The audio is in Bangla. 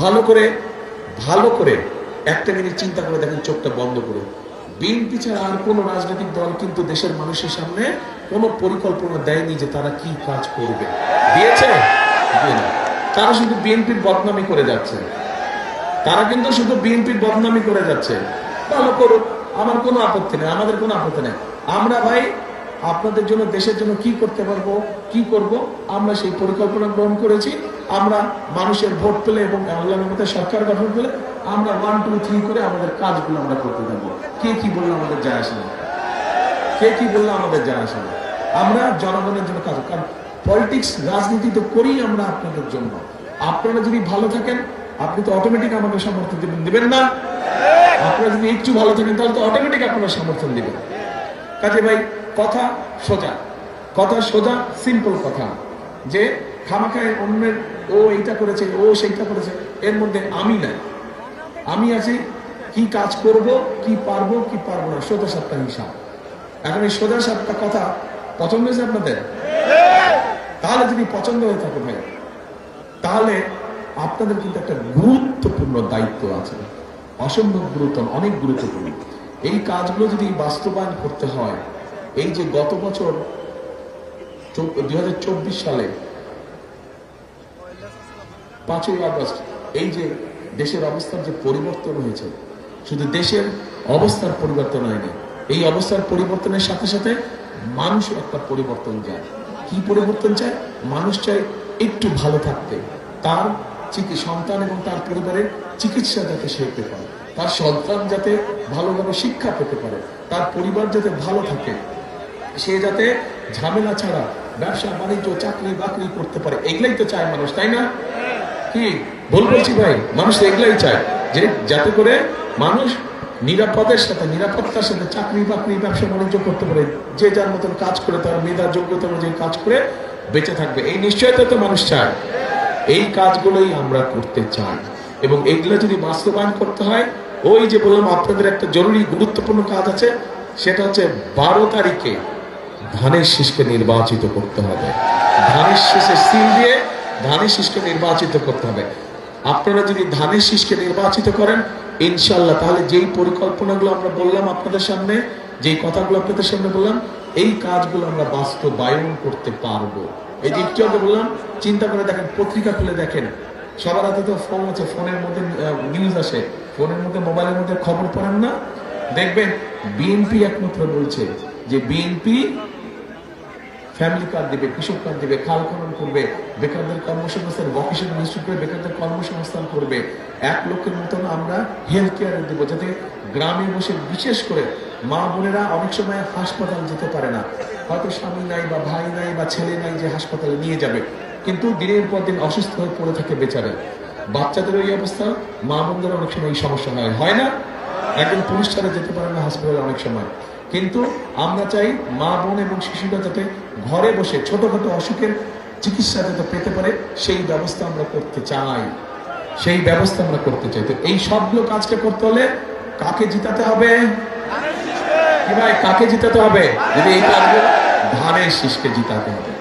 ভালো করে একটা মিনিট চিন্তা করে দেখেন, চোখটা বন্ধ করে। বিএনপি ছাড়া আর কোন রাজনৈতিক দল কিন্তু দেশের মানুষের সামনে কোন পরিকল্পনা দেয়নি যে তারা কি কাজ করবে। দিয়েছে? তারা শুধু বিএনপির বদনামি করে যাচ্ছে। ভালো করুক, আমার কোনো আপত্তি নেই, আমাদের কোনো আপত্তি নেই। আমরা ভাই আপনাদের জন্য, দেশের জন্য কি করতে পারবো, কি করব, আমরা সেই পরিকল্পনা গ্রহণ করেছি। আমরা মানুষের ভোট পেলে এবং আল্লাহর মধ্যে সরকার গঠন পেলে আমরা 1, 2, 3 করে আমাদের কাজগুলো আমরা করতে থাকবো। কে কি বললো আমাদের যায় আসে না, আমরা জনগণের জন্য কাজ। কারণ পলিটিক্স, রাজনীতি তো করি আমরা আপনাদের জন্য। আপনারা যদি ভালো থাকেন, আপনি তো অটোমেটিক আমাকে সমর্থন দিবেন না? আপনারা যদি একটু ভালো থাকেন তাহলে তো অটোমেটিক আপনারা সমর্থন দিবেন। কাজে ভাই কথা সোজা, সিম্পল কথা, যে খামাখায় অন্যের ও এইটা করেছে, ও সেইটা করেছে, এর মধ্যে আমি নাই। আমি আছি কি কাজ করব, কি পারবো কি পারবো না, সোজা সাপটা হিসাব। এখন এই সোজা সাপটা কথা পছন্দ হয়েছে আপনাদের? তাহলে যদি পছন্দ হয়ে থাকে ভাই, তাহলে আপনাদের কিন্তু একটা গুরুত্বপূর্ণ দায়িত্ব আছে, অসম্ভব গুরুত্ব, অনেক গুরুত্বপূর্ণ। এই কাজগুলো যদি বাস্তবায়ন করতে হয়, এই যে গত বছর 2024 সালে 5ই আগস্ট এই যে দেশের অবস্থার যে পরিবর্তন হয়েছে, শুধু দেশের অবস্থার পরিবর্তন হয়নি, এই অবস্থার পরিবর্তনের সাথে সাথে মানুষ একটা পরিবর্তন চায়। কি পরিবর্তন চায়? মানুষ চায় একটু ভালো থাকতে, তার সন্তান এবং তার পরিবারের চিকিৎসা যাতে সে পেতে পারে, তার সন্তান যাতে ভালোভাবে শিক্ষা পেতে পারে, তার পরিবার যাতে ভালো থাকে, সে যাতে ঝামেলা ছাড়া ব্যবসা বাণিজ্য চাকরি বাকরি করতে পারে। এগুলাই তো চায় মানুষ, তাই না? কি ভুল বলছি ভাই? মানুষ এগুলাই চায়, যে যাতে করে মানুষ নিরাপত্তার সাথে চাকরি বাকরি ব্যবসা বাণিজ্য করতে পারে, যে যার মতন কাজ করে তার মেধার যোগ্যতা অনুযায়ী কাজ করে বেঁচে থাকবে। এই নিশ্চয়তা তো মানুষ চায়। এই কাজগুলোই আমরা করতে চাই, এবং এগুলো যদি বাস্তবায়ন করতে হয়, ওই যে বললাম আপনাদের একটা জরুরি গুরুত্বপূর্ণ কাজ আছে, সেটা হচ্ছে 12 তারিখে ধানের শীষকে নির্বাচিত করতে হবে। ধানের শীষে সিল দিয়ে ধানের শীষকে নির্বাচিত করতে হবে। আপনারা যদি ধানের শীষকে নির্বাচিত করেন ইনশাল্লাহ, তাহলে যেই পরিকল্পনাগুলো আমরা বললাম আপনাদের সামনে, যেই কথাগুলো আপনাদের সামনে বললাম, এই কাজগুলো আমরা বাস্তবায়ন করতে পারবো। এই যে একটু আগে বললাম, চিন্তা করে দেখেন, পত্রিকা খুলে দেখেন, সবার হাতে তো ফোন আছে, ফোনের মধ্যে নিউজ আসে, ফোনের মধ্যে মোবাইলের মধ্যে খবর পড়েন না? দেখবেন বিএনপি একমাত্র বলছে যে বিএনপি ফ্যামিলি কার্ড দিবে, কৃষক কার্ড দিবে, খাল খনন করবে, বেকারদের কর্মসংস্থান, ভোকেশনাল ইনস্টিটিউট করে বেকারদের কর্মসংস্থান করবে, 1 লক্ষের মতন আমরা হেলথ কেয়ার দেবো, যাতে গ্রামে বসে, বিশেষ করে মা বোনেরা অনেক সময় হাসপাতাল যেতে পারে না, হয়তো স্বামী নাই বা ভাই নাই বা ছেলে নাই যে হাসপাতালে নিয়ে যাবে, কিন্তু দিনের পর দিন অসুস্থ হয়ে পড়ে থাকে বেচারে। বাচ্চাদের ওই অবস্থা, মা বোনদের অনেক সময় এই সমস্যা হয় না? একজন পুরুষ ছাড়া যেতে পারে না হাসপাতালে অনেক সময়। কিন্তু আমরা চাই মা বোন এবং শিশুরা যাতে ঘরে বসে ছোটখাটো অসুখের চিকিৎসা যাতে পেতে পারে, সেই ব্যবস্থা আমরা করতে চাই। তো এই সবগুলো কাজকে করতে হলে কাকে জিতাতে হবে? কি ভাই, কাকে জিতাতে হবে? যদি এই কাজগুলো, ধানের শীষকে জিতাতে হবে।